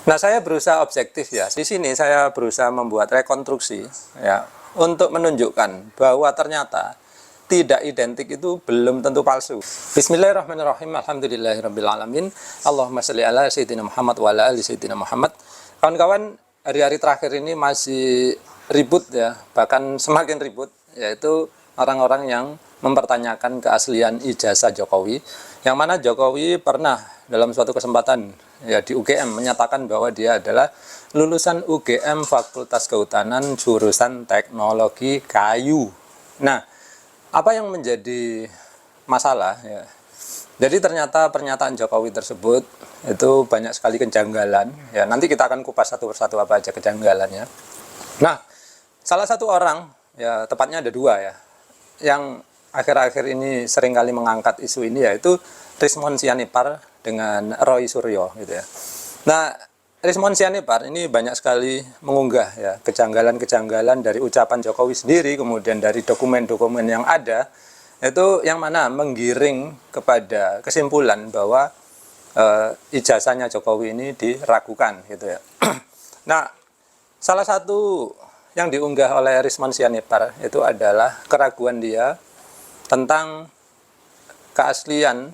Nah, saya berusaha objektif ya. Di sini saya berusaha membuat rekonstruksi ya untuk menunjukkan bahwa ternyata tidak identik itu belum tentu palsu. Bismillahirrahmanirrahim. Alhamdulillahirabbil alamin. Allahumma shalli ala sayyidina Muhammad wa ala ali sayyidina Muhammad. Kawan-kawan, hari-hari terakhir ini masih ribut ya, bahkan semakin ribut, yaitu orang-orang yang mempertanyakan keaslian ijazah Jokowi, yang mana Jokowi pernah dalam suatu kesempatan ya di UGM menyatakan bahwa dia adalah lulusan UGM Fakultas Kehutanan jurusan Teknologi Kayu. Nah, apa yang menjadi masalah ya? Jadi ternyata pernyataan Jokowi tersebut itu banyak sekali kejanggalan ya. Nanti kita akan kupas satu persatu apa aja kejanggalannya. Nah, salah satu orang ya, tepatnya ada dua ya, yang akhir-akhir ini seringkali mengangkat isu ini, yaitu Rismon Sianipar dengan Roy Suryo gitu ya. Nah, Rismon Sianipar ini banyak sekali mengunggah ya kejanggalan-kejanggalan dari ucapan Jokowi sendiri, kemudian dari dokumen-dokumen yang ada, itu yang mana menggiring kepada kesimpulan bahwa ijazahnya Jokowi ini diragukan gitu ya. Nah, salah satu yang diunggah oleh Rismon Sianipar itu adalah keraguan dia tentang keaslian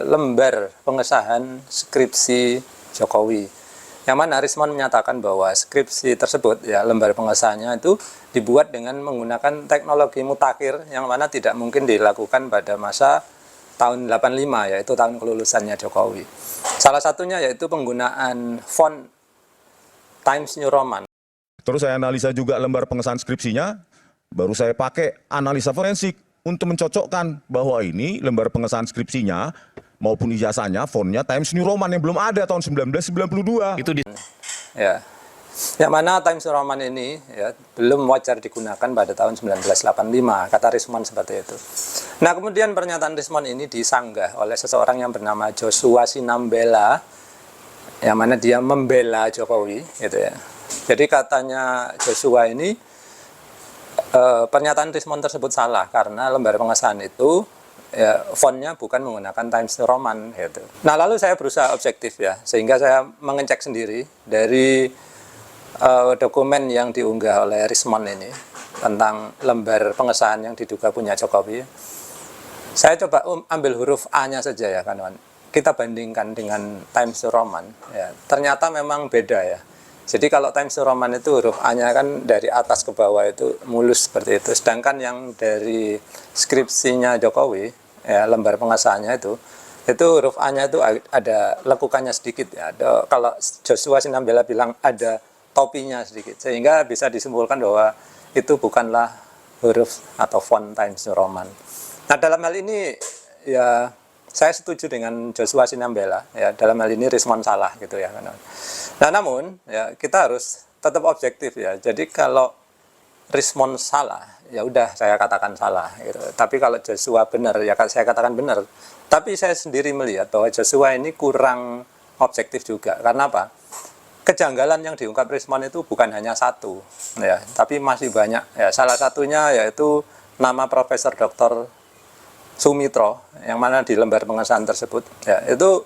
lembar pengesahan skripsi Jokowi, yang mana Rismon menyatakan bahwa skripsi tersebut ya, lembar pengesahannya itu dibuat dengan menggunakan teknologi mutakhir, yang mana tidak mungkin dilakukan pada masa tahun 85, yaitu tahun kelulusannya Jokowi. Salah satunya yaitu penggunaan font Times New Roman. Terus saya analisa juga lembar pengesahan skripsinya, baru saya pakai analisa forensik untuk mencocokkan bahwa ini lembar pengesahan skripsinya maupun ijazahnya fontnya Times New Roman yang belum ada tahun 1992. Itu ya. Yang mana Times New Roman ini ya belum wajar digunakan pada tahun 1985, kata Rismon seperti itu. Nah, kemudian pernyataan Rismon ini disanggah oleh seseorang yang bernama Joshua Sinambela, yang mana dia membela Jokowi gitu ya. Jadi katanya Joshua ini pernyataan Rismon tersebut salah karena lembar pengesahan itu ya, fontnya bukan menggunakan Times New Roman gitu. Nah, lalu saya berusaha objektif ya, sehingga saya mengecek sendiri dari dokumen yang diunggah oleh Rismon ini tentang lembar pengesahan yang diduga punya Jokowi. Saya coba ambil huruf A-nya saja ya kawan. Kita bandingkan dengan Times New Roman ya. Ternyata memang beda ya. Jadi kalau Times New Roman itu huruf A-nya kan dari atas ke bawah itu mulus seperti itu. Sedangkan yang dari skripsinya Jokowi, ya, lembar pengesahannya itu huruf A-nya itu ada lekukannya sedikit ya. Ada, kalau Joshua Sinambela bilang ada topinya sedikit. Sehingga bisa disimpulkan bahwa itu bukanlah huruf atau font Times New Roman. Nah, dalam hal ini ya saya setuju dengan Joshua Sinambela ya, dalam hal ini Rismon salah gitu ya. Nah, namun ya kita harus tetap objektif ya. Jadi kalau Rismon salah, ya udah saya katakan salah gitu. Tapi kalau Joshua benar, ya saya katakan benar. Tapi saya sendiri melihat bahwa Joshua ini kurang objektif juga. Karena apa? Kejanggalan yang diungkap Rismon itu bukan hanya satu ya, tapi masih banyak ya. Salah satunya yaitu nama Profesor Dr. Sumitro, yang mana di lembar pengesahan tersebut ya, itu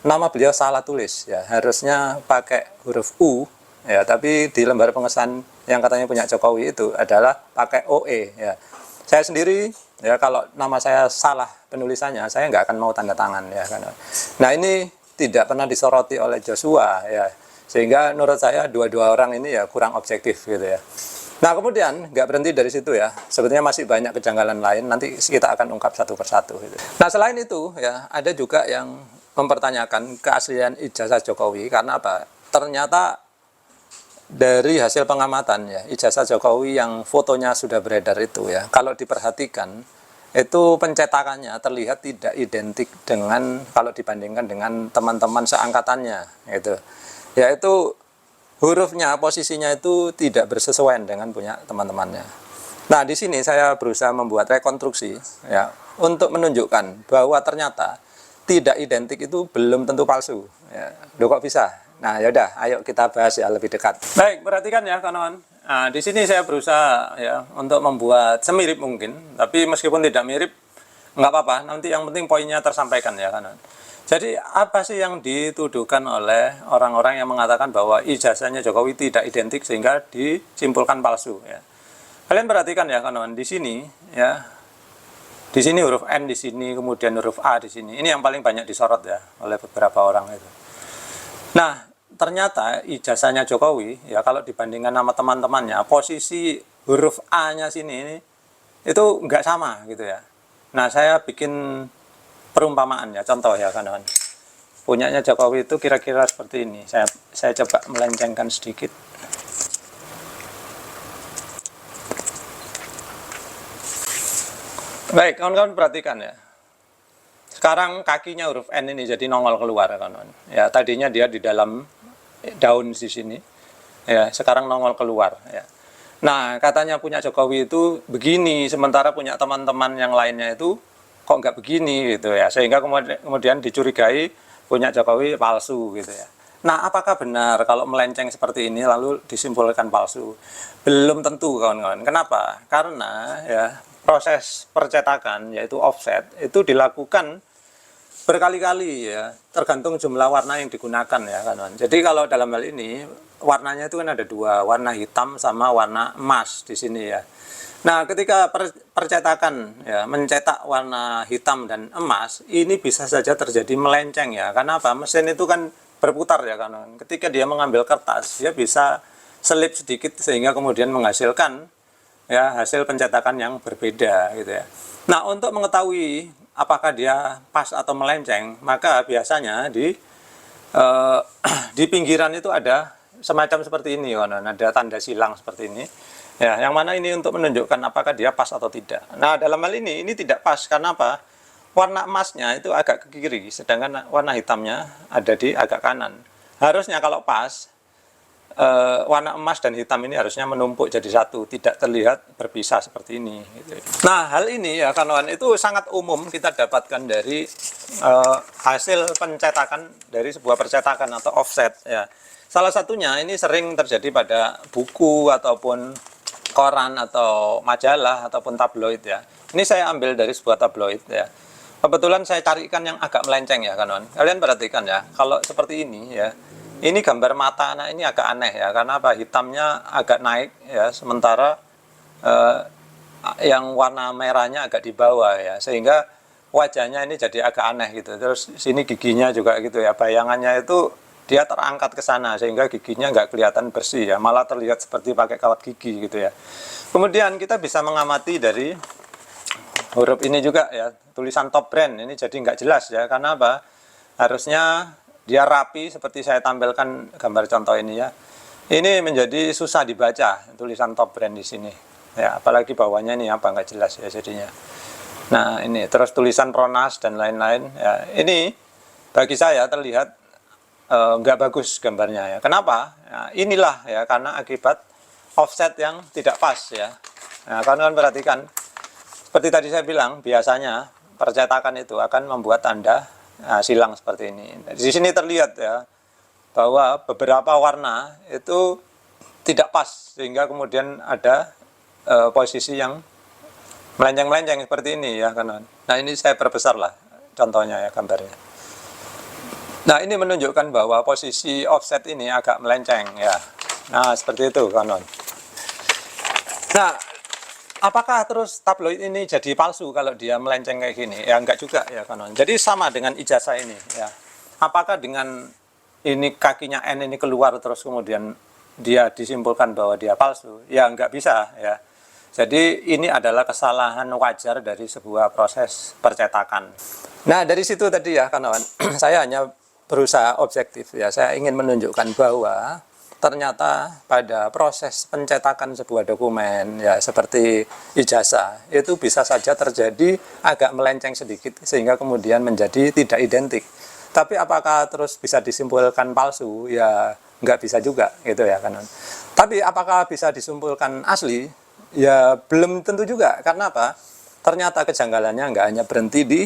nama beliau salah tulis ya, harusnya pakai huruf U ya, tapi di lembar pengesahan yang katanya punya Jokowi itu adalah pakai OE ya. Saya sendiri ya, kalau nama saya salah penulisannya, saya nggak akan mau tanda tangan ya kan. Nah, ini tidak pernah disoroti oleh Joshua ya, sehingga menurut saya dua-dua orang ini ya kurang objektif gitu ya. Nah, kemudian nggak berhenti dari situ ya, sebetulnya masih banyak kejanggalan lain, nanti kita akan ungkap satu persatu gitu. Nah, selain itu ya, ada juga yang mempertanyakan keaslian ijazah Jokowi. Karena apa? Ternyata dari hasil pengamatan ya, ijazah Jokowi yang fotonya sudah beredar itu ya, kalau diperhatikan itu pencetakannya terlihat tidak identik dengan, kalau dibandingkan dengan teman-teman seangkatannya gitu. Yaitu hurufnya, posisinya itu tidak bersesuaian dengan punya teman-temannya. Nah, di sini saya berusaha membuat rekonstruksi ya, untuk menunjukkan bahwa ternyata tidak identik itu belum tentu palsu ya. Loh, kok bisa? Nah, yaudah, ayo kita bahas ya lebih dekat. Baik, perhatikan ya kawan. Nah, di sini saya berusaha ya untuk membuat semirip mungkin, tapi meskipun tidak mirip nggak apa-apa, nanti yang penting poinnya tersampaikan ya kawan. Jadi apa sih yang dituduhkan oleh orang-orang yang mengatakan bahwa ijazahnya Jokowi tidak identik sehingga disimpulkan palsu ya. Kalian perhatikan ya kawan, di sini ya. Di sini huruf N di sini, kemudian huruf A di sini. Ini yang paling banyak disorot ya oleh beberapa orang itu. Nah, ternyata ijazahnya Jokowi ya kalau dibandingkan sama teman-temannya, posisi huruf A-nya sini ini itu nggak sama gitu ya. Nah, saya bikin perumpamaan ya, contoh ya kawan. Punyanya Jokowi itu kira-kira seperti ini. Saya coba melencengkan sedikit. Baik, kawan-kawan perhatikan ya. Sekarang kakinya huruf N ini jadi nongol keluar, kawan-kawan. Ya, tadinya dia di dalam daun di sini. Ya, sekarang nongol keluar ya. Nah, katanya punya Jokowi itu begini, sementara punya teman-teman yang lainnya itu kok nggak begini gitu ya. Sehingga kemudian dicurigai punya Jokowi palsu gitu ya. Nah, apakah benar kalau melenceng seperti ini lalu disimpulkan palsu? Belum tentu, kawan-kawan. Kenapa? Karena ya proses percetakan yaitu offset itu dilakukan berkali-kali ya, tergantung jumlah warna yang digunakan ya kawan. Jadi kalau dalam hal ini warnanya itu kan ada dua, warna hitam sama warna emas di sini ya. Nah, ketika percetakan ya mencetak warna hitam dan emas, ini bisa saja terjadi melenceng ya. Karena apa? Mesin itu kan berputar ya kawan. Ketika dia mengambil kertas, dia bisa selip sedikit sehingga kemudian menghasilkan ya hasil pencetakan yang berbeda gitu ya. Nah, untuk mengetahui apakah dia pas atau melenceng, maka biasanya di pinggiran itu ada semacam seperti ini, kawan. Ada tanda silang seperti ini. Ya, yang mana ini untuk menunjukkan apakah dia pas atau tidak. Nah, dalam hal ini tidak pas karena apa? Warna emasnya itu agak ke kiri, sedangkan warna hitamnya ada di agak kanan. Harusnya kalau pas warna emas dan hitam ini harusnya menumpuk jadi satu, tidak terlihat berpisah seperti ini gitu. Nah, hal ini ya kawan, itu sangat umum kita dapatkan dari hasil pencetakan dari sebuah percetakan atau offset ya. Salah satunya ini sering terjadi pada buku ataupun koran atau majalah ataupun tabloid ya. Ini saya ambil dari sebuah tabloid ya. Kebetulan saya carikan yang agak melenceng ya kawan. Kalian perhatikan ya, kalau seperti ini ya. Ini gambar mata anak ini agak aneh ya, karena apa? Hitamnya agak naik ya, sementara yang warna merahnya agak di bawah ya, sehingga wajahnya ini jadi agak aneh gitu. Terus sini giginya juga gitu ya, bayangannya itu dia terangkat ke sana sehingga giginya nggak kelihatan bersih ya, malah terlihat seperti pakai kawat gigi gitu ya. Kemudian kita bisa mengamati dari huruf ini juga ya, tulisan top brand ini jadi nggak jelas ya, karena apa? Harusnya dia rapi seperti saya tampilkan gambar contoh ini ya. Ini menjadi susah dibaca tulisan top brand di sini. Ya, apalagi bawahnya ini apa nggak jelas ya jadinya. Nah, ini terus tulisan Pronas dan lain-lain ya. Ini bagi saya terlihat nggak bagus gambarnya ya. Kenapa? Ya, inilah ya karena akibat offset yang tidak pas ya. Nah, kawan-kawan perhatikan. Seperti tadi saya bilang, biasanya percetakan itu akan membuat tanda silang seperti ini. Di sini terlihat ya bahwa beberapa warna itu tidak pas sehingga kemudian ada posisi yang melenceng-melenceng seperti ini ya kawan. Nah, ini saya perbesar lah contohnya ya gambarnya. Nah, ini menunjukkan bahwa posisi offset ini agak melenceng ya. Nah, seperti itu kawan. Nah, apakah terus tabloid ini jadi palsu kalau dia melenceng kayak gini? Ya enggak juga ya kawan. Jadi sama dengan ijazah ini ya. Apakah dengan ini kakinya N ini keluar terus kemudian dia disimpulkan bahwa dia palsu? Ya enggak bisa ya. Jadi ini adalah kesalahan wajar dari sebuah proses percetakan. Nah, dari situ tadi ya kawan, saya hanya berusaha objektif ya. Saya ingin menunjukkan bahwa ternyata pada proses pencetakan sebuah dokumen ya seperti ijazah itu bisa saja terjadi agak melenceng sedikit sehingga kemudian menjadi tidak identik. Tapi apakah terus bisa disimpulkan palsu? Ya nggak bisa juga gitu ya kan. Tapi apakah bisa disimpulkan asli? Ya belum tentu juga. Karena apa? Ternyata kejanggalannya nggak hanya berhenti di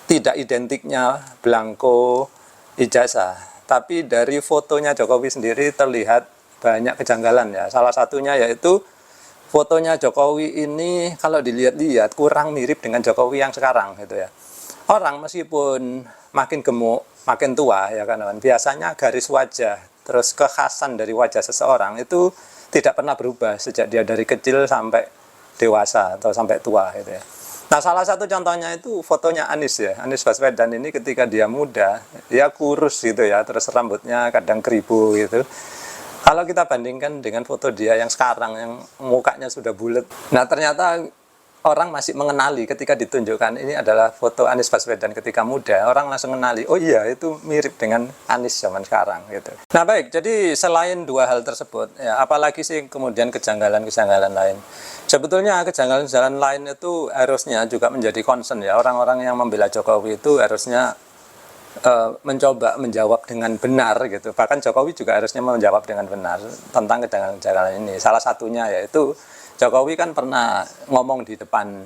tidak identiknya belangko ijazah, tapi dari fotonya Jokowi sendiri terlihat banyak kejanggalan ya. Salah satunya yaitu fotonya Jokowi ini kalau dilihat-lihat kurang mirip dengan Jokowi yang sekarang gitu ya. Orang meskipun makin gemuk, makin tua ya kan, biasanya garis wajah, terus kekhasan dari wajah seseorang itu tidak pernah berubah sejak dia dari kecil sampai dewasa atau sampai tua gitu ya. Nah, salah satu contohnya itu fotonya Anies ya. Anies Baswedan ini ketika dia muda, dia kurus gitu ya, terus rambutnya kadang keribu gitu. Kalau kita bandingkan dengan foto dia yang sekarang, yang mukanya sudah bulat. Nah, ternyata orang masih mengenali ketika ditunjukkan ini adalah foto Anies Baswedan ketika muda. Orang langsung mengenali, oh iya itu mirip dengan Anies zaman sekarang gitu. Nah, baik, jadi selain dua hal tersebut, ya apalagi sih kemudian kejanggalan-kejanggalan lain. Sebetulnya kejanggalan-kejanggalan lain itu harusnya juga menjadi concern ya. Orang-orang yang membela Jokowi itu harusnya mencoba menjawab dengan benar gitu. Bahkan Jokowi juga harusnya menjawab dengan benar tentang kejanggalan-kejanggalan ini. Salah satunya yaitu Jokowi kan pernah ngomong di depan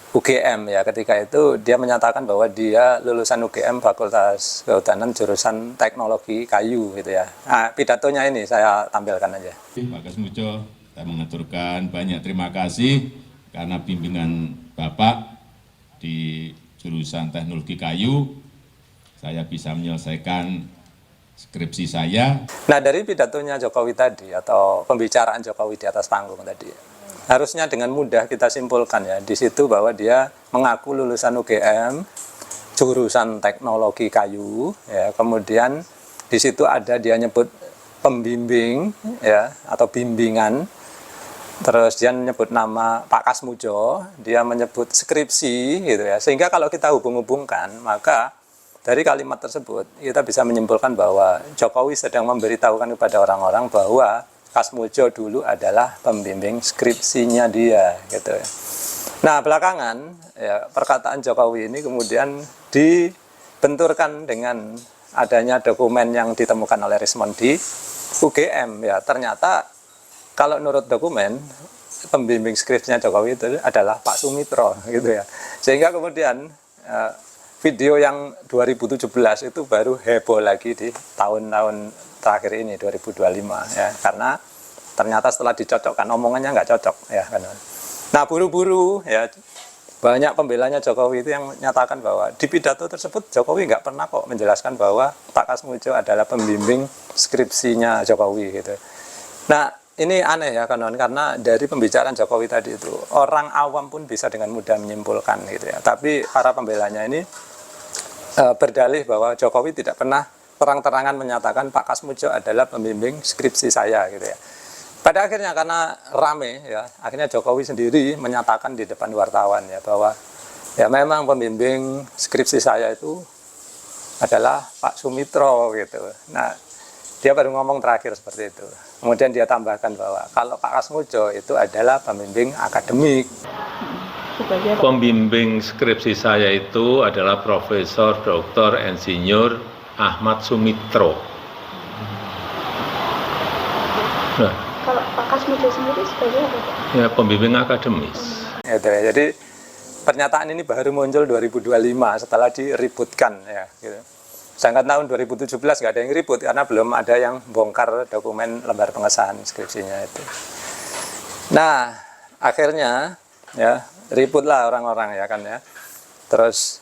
UGM ya, ketika itu dia menyatakan bahwa dia lulusan UGM Fakultas Kehutanan jurusan Teknologi Kayu gitu ya. Nah, pidatonya ini saya tampilkan aja. Pak Kasmujo, saya mengaturkan banyak terima kasih karena bimbingan Bapak di jurusan Teknologi Kayu, saya bisa menyelesaikan skripsi saya. Nah, dari pidatonya Jokowi tadi atau pembicaraan Jokowi di atas panggung tadi, harusnya dengan mudah kita simpulkan ya di situ bahwa dia mengaku lulusan UGM jurusan Teknologi Kayu ya, kemudian di situ ada dia nyebut pembimbing ya atau bimbingan, terus dia menyebut nama Pak Kasmujo, dia menyebut skripsi gitu ya, sehingga kalau kita hubung-hubungkan maka dari kalimat tersebut kita bisa menyimpulkan bahwa Jokowi sedang memberitahukan kepada orang-orang bahwa Kasmujo dulu adalah pembimbing skripsinya dia gitu ya. Nah, belakangan ya, perkataan Jokowi ini kemudian dibenturkan dengan adanya dokumen yang ditemukan oleh Rismond di UGM ya. Ternyata kalau menurut dokumen pembimbing skripsinya Jokowi itu adalah Pak Sumitro gitu ya. Sehingga kemudian video yang 2017 itu baru heboh lagi di tahun-tahun terakhir ini 2025 ya, karena ternyata setelah dicocokkan omongannya nggak cocok ya kan. Nah, buru-buru ya banyak pembelanya Jokowi itu yang menyatakan bahwa di pidato tersebut Jokowi nggak pernah kok menjelaskan bahwa Pak Kasmujo adalah pembimbing skripsinya Jokowi gitu. Nah, ini aneh ya kawan, karena dari pembicaraan Jokowi tadi itu orang awam pun bisa dengan mudah menyimpulkan gitu ya. Tapi para pembelanya ini berdalih bahwa Jokowi tidak pernah terang-terangan menyatakan Pak Kasmujo adalah pembimbing skripsi saya gitu ya. Pada akhirnya karena rame ya, akhirnya Jokowi sendiri menyatakan di depan wartawan ya bahwa ya memang pembimbing skripsi saya itu adalah Pak Sumitro gitu. Nah, dia baru ngomong terakhir seperti itu. Kemudian dia tambahkan bahwa kalau Pak Kasmujo itu adalah pembimbing akademik. Pembimbing skripsi saya itu adalah Profesor Dr. Insinyur Ahmad Sumitro. Nah, kalau Pak Kasmujo sendiri sebagai apa Pak? Ya, pembimbing akademis. Jadi pernyataan ini baru muncul 2025 setelah diributkan ya. Gitu. Sedangkan tahun 2017 nggak ada yang ribut karena belum ada yang bongkar dokumen lembar pengesahan skripsinya itu. Nah, akhirnya ya ributlah orang-orang ya kan ya. Terus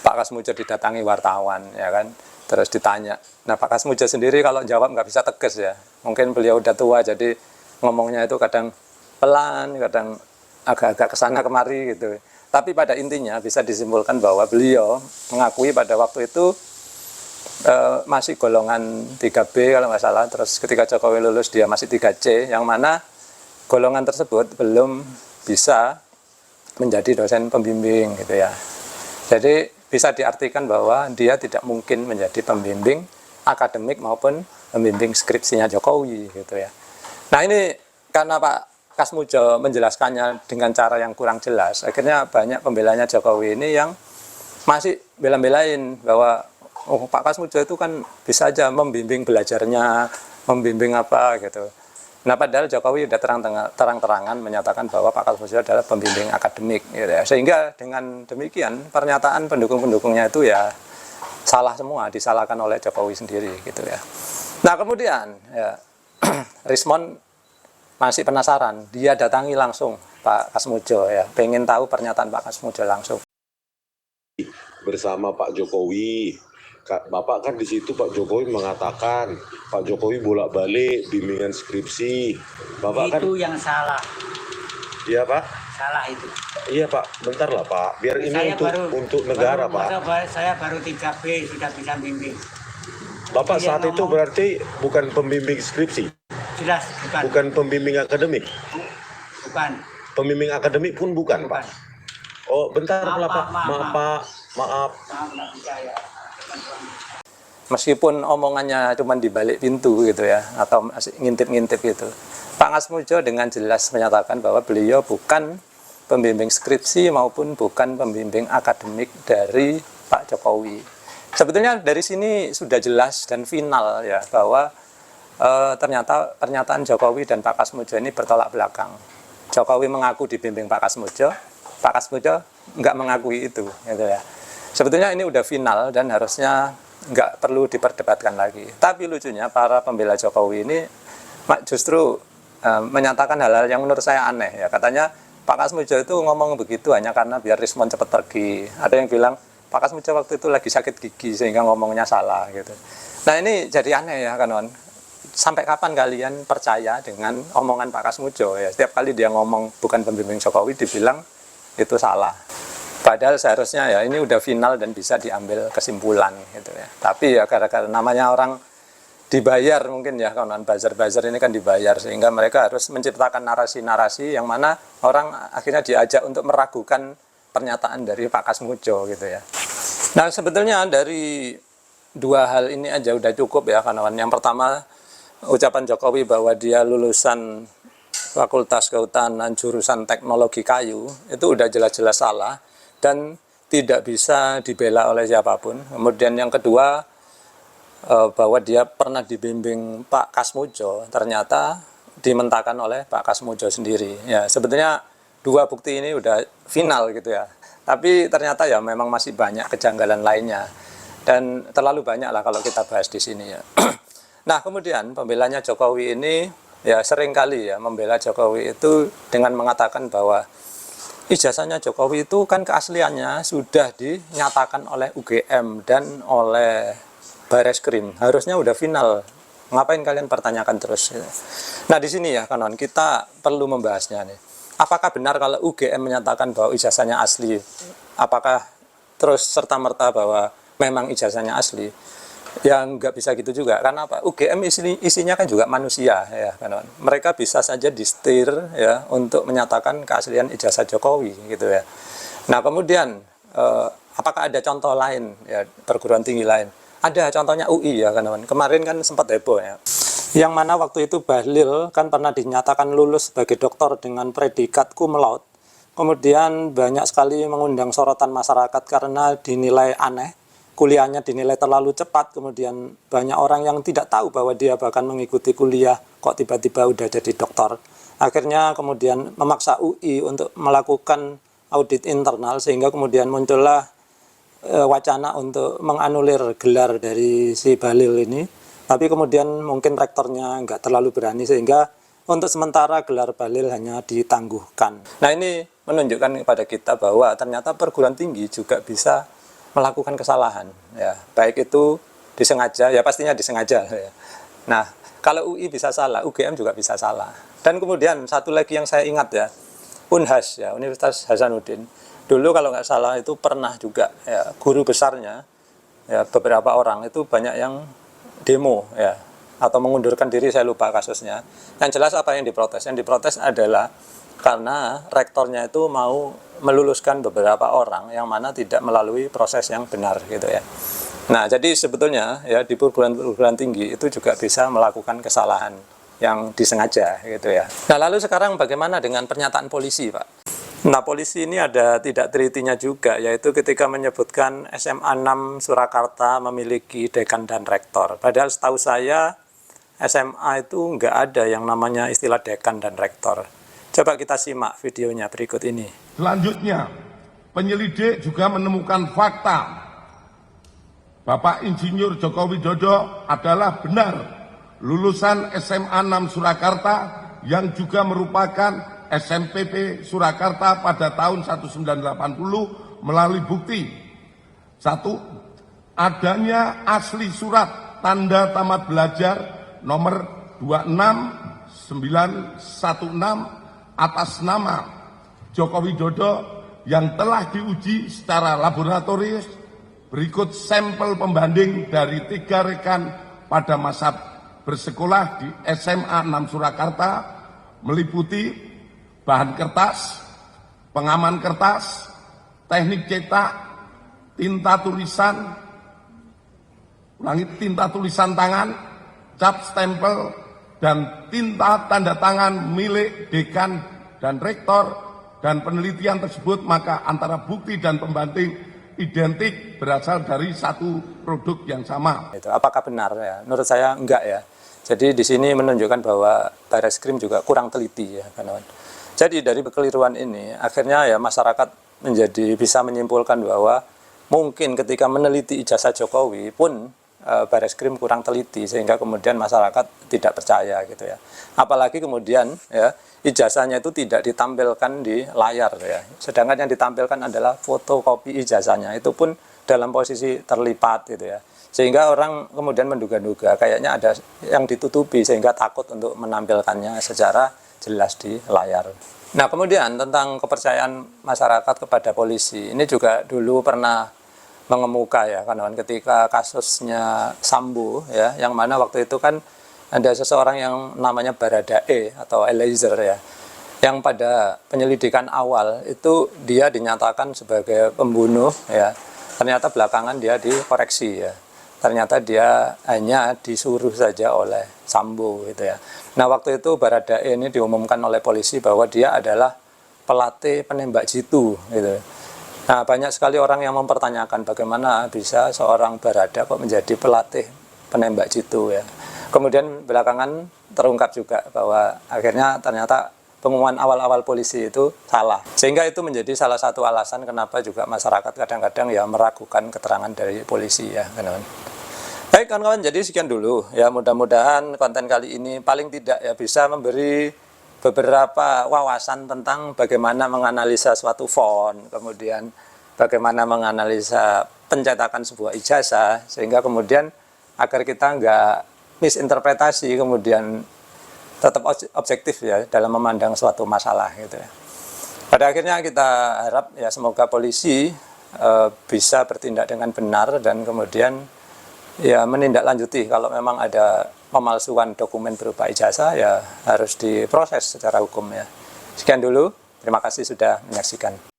Pak Kasmujo didatangi wartawan ya kan. Terus ditanya. Nah, Pak Kasmujo sendiri kalau jawab nggak bisa tegas ya. Mungkin beliau udah tua jadi ngomongnya itu kadang pelan, kadang agak-agak kesana kemari gitu. Tapi pada intinya bisa disimpulkan bahwa beliau mengakui pada waktu itu masih golongan 3B kalau nggak salah. Terus ketika Jokowi lulus dia masih 3C, yang mana golongan tersebut belum bisa menjadi dosen pembimbing gitu ya. Jadi bisa diartikan bahwa dia tidak mungkin menjadi pembimbing akademik maupun pembimbing skripsinya Jokowi gitu ya. Nah, ini karena Pak Kasmujo menjelaskannya dengan cara yang kurang jelas, akhirnya banyak pembelanya Jokowi ini yang masih bela-belain bahwa oh, Pak Kasmujo itu kan bisa aja membimbing belajarnya, membimbing apa gitu. Nah, padahal Jokowi sudah terang-terangan menyatakan bahwa Pak Kasmujo adalah pembimbing akademik gitu ya. Sehingga dengan demikian pernyataan pendukung-pendukungnya itu ya salah semua, disalahkan oleh Jokowi sendiri gitu ya. Nah, kemudian ya Rismond masih penasaran, dia datangi langsung Pak Kasmujo ya, pengen tahu pernyataan Pak Kasmujo langsung. bersama Pak Jokowi. Bapak kan di situ Pak Jokowi mengatakan Pak Jokowi bolak-balik bimbingan skripsi. Bapak itu kan yang salah. Iya Pak. Salah itu. Iya Pak, bentar lah Pak. Biar ini untuk negara Pak. Saya baru 3B sudah bisa bimbing. Bapak saat itu berarti bukan pembimbing skripsi. Jelas bukan. Bukan pembimbing akademik. Bukan. Pembimbing akademik pun bukan Pak. Oh bentar lah Pak. Maaf Pak. Maaf. Nggak bisa ya. Meskipun omongannya cuma di balik pintu gitu ya, atau masih ngintip-ngintip gitu, Pak Ngasmudjo dengan jelas menyatakan bahwa beliau bukan pembimbing skripsi maupun bukan pembimbing akademik dari Pak Jokowi. Sebetulnya dari sini sudah jelas dan final ya bahwa ternyata pernyataan Jokowi dan Pak Ngasmudjo ini bertolak belakang. Jokowi mengaku dibimbing Pak Ngasmudjo, Pak Ngasmudjo nggak mengakui itu, gitu ya. Sebetulnya ini udah final dan harusnya nggak perlu diperdebatkan lagi. Tapi lucunya para pembela Jokowi ini justru menyatakan hal-hal yang menurut saya aneh ya. Katanya Pak Ngasmudjo itu ngomong begitu hanya karena biar Rismon cepat pergi. Ada yang bilang Pak Ngasmudjo waktu itu lagi sakit gigi sehingga ngomongnya salah gitu. Nah ini jadi aneh ya kawan. Sampai kapan kalian percaya dengan omongan Pak Ngasmudjo ya? Setiap kali dia ngomong bukan pembimbing Jokowi dibilang itu salah. Padahal seharusnya ya ini udah final dan bisa diambil kesimpulan gitu ya. Tapi ya gara-gara namanya orang dibayar mungkin ya kawan, buzzer-buzzer ini kan dibayar sehingga mereka harus menciptakan narasi-narasi yang mana orang akhirnya diajak untuk meragukan pernyataan dari Pak Ngasmudjo gitu ya. Nah sebetulnya dari dua hal ini aja udah cukup ya kawan. Yang pertama ucapan Jokowi bahwa dia lulusan Fakultas Kehutanan jurusan Teknologi Kayu itu udah jelas-jelas salah dan tidak bisa dibela oleh siapapun. Kemudian yang kedua bahwa dia pernah dibimbing Pak Ngasmudjo ternyata dimentahkan oleh Pak Ngasmudjo sendiri. Ya sebetulnya dua bukti ini udah final gitu ya. Tapi ternyata ya memang masih banyak kejanggalan lainnya dan terlalu banyak lah kalau kita bahas di sini ya. Nah kemudian pembelanya Jokowi ini ya sering kali ya membela Jokowi itu dengan mengatakan bahwa ijazahnya Jokowi itu kan keasliannya sudah dinyatakan oleh UGM dan oleh Bareskrim. Harusnya udah final. Ngapain kalian pertanyakan terus? Nah di sini ya kawan, kita perlu membahasnya nih. Apakah benar kalau UGM menyatakan bahwa ijazahnya asli? Apakah terus serta-merta bahwa memang ijazahnya asli? Ya nggak bisa gitu juga. Karena apa? UGM isinya kan juga manusia ya kawan. Mereka bisa saja disetir ya untuk menyatakan keaslian ijazah Jokowi gitu ya. Nah kemudian apakah ada contoh lain ya perguruan tinggi lain? Ada contohnya UI ya kawan. Kemarin kan sempat heboh ya. Yang mana waktu itu Bahlil kan pernah dinyatakan lulus sebagai doktor dengan predikat cum laude. Kemudian banyak sekali mengundang sorotan masyarakat karena dinilai aneh. Kuliahnya dinilai terlalu cepat, kemudian banyak orang yang tidak tahu bahwa dia bahkan mengikuti kuliah, kok tiba-tiba udah jadi dokter. Akhirnya kemudian memaksa UI untuk melakukan audit internal, sehingga kemudian muncullah wacana untuk menganulir gelar dari si Bahlil ini. Tapi kemudian mungkin rektornya nggak terlalu berani, sehingga untuk sementara gelar Bahlil hanya ditangguhkan. Nah ini menunjukkan kepada kita bahwa ternyata perguruan tinggi juga bisa melakukan kesalahan ya, baik itu disengaja ya, pastinya disengaja ya. Nah kalau UI bisa salah, UGM juga bisa salah. Dan kemudian satu lagi yang saya ingat ya, Unhas ya, Universitas Hasanuddin dulu kalau nggak salah itu pernah juga ya, guru besarnya ya, beberapa orang itu banyak yang demo ya atau mengundurkan diri, saya lupa kasusnya. Yang jelas apa yang diprotes? Yang diprotes adalah karena rektornya itu mau meluluskan beberapa orang yang mana tidak melalui proses yang benar gitu ya. Nah jadi sebetulnya ya di perguruan tinggi itu juga bisa melakukan kesalahan yang disengaja gitu ya. Nah lalu sekarang bagaimana dengan pernyataan polisi Pak? Nah polisi ini ada tidak telitinya juga, yaitu ketika menyebutkan SMA 6 Surakarta memiliki dekan dan rektor. Padahal setahu saya SMA itu nggak ada yang namanya istilah dekan dan rektor. Coba kita simak videonya berikut ini. Selanjutnya, penyelidik juga menemukan fakta Bapak Insinyur Joko Widodo adalah benar lulusan SMA 6 Surakarta yang juga merupakan SMPP Surakarta pada tahun 1980 melalui bukti Satu, adanya asli surat tanda tamat belajar nomor 26916 atas nama Joko Widodo yang telah diuji secara laboratoris berikut sampel pembanding dari 3 rekan pada masa bersekolah di SMA 6 Surakarta meliputi bahan kertas, pengaman kertas, teknik cetak, tinta tulisan tangan, cap stempel, dan tinta tanda tangan milik dekan dan rektor, dan penelitian tersebut maka antara bukti dan pembanding identik berasal dari satu produk yang sama. Apakah benar ya? Menurut saya enggak ya. Jadi di sini menunjukkan bahwa Barreskrim juga kurang teliti ya, kawan. Jadi dari kekeliruan ini akhirnya ya masyarakat menjadi bisa menyimpulkan bahwa mungkin ketika meneliti ijazah Jokowi pun Barreskrim kurang teliti sehingga kemudian masyarakat tidak percaya gitu ya. Apalagi kemudian ya ijazahnya itu tidak ditampilkan di layar ya. Sedangkan yang ditampilkan adalah fotokopi ijazahnya, itu pun dalam posisi terlipat gitu ya. Sehingga orang kemudian menduga-duga kayaknya ada yang ditutupi sehingga takut untuk menampilkannya secara jelas di layar. Nah, kemudian tentang kepercayaan masyarakat kepada polisi, ini juga dulu pernah mengemuka ya, kawan, ketika kasusnya Sambo ya, yang mana waktu itu kan ada seseorang yang namanya Baradae atau Eliezer ya, yang pada penyelidikan awal itu dia dinyatakan sebagai pembunuh ya, ternyata belakangan dia dikoreksi ya, ternyata dia hanya disuruh saja oleh Sambo gitu ya. Nah, waktu itu Baradae ini diumumkan oleh polisi bahwa dia adalah pelatih penembak jitu gitu. Nah, banyak sekali orang yang mempertanyakan bagaimana bisa seorang Barada kok menjadi pelatih penembak jitu ya. Kemudian belakangan terungkap juga bahwa akhirnya ternyata pengumuman awal-awal polisi itu salah. Sehingga itu menjadi salah satu alasan kenapa juga masyarakat kadang-kadang ya meragukan keterangan dari polisi ya, kawan. Baik kawan-kawan, jadi sekian dulu ya, mudah-mudahan konten kali ini paling tidak ya bisa memberi beberapa wawasan tentang bagaimana menganalisa suatu font, kemudian bagaimana menganalisa pencetakan sebuah ijazah, sehingga kemudian agar kita nggak misinterpretasi, kemudian tetap objektif ya dalam memandang suatu masalah gitu ya. Pada akhirnya kita harap ya semoga polisi bisa bertindak dengan benar dan kemudian ya menindaklanjuti kalau memang ada pemalsuan dokumen berupa ijazah ya harus diproses secara hukum ya. Sekian dulu, terima kasih sudah menyaksikan.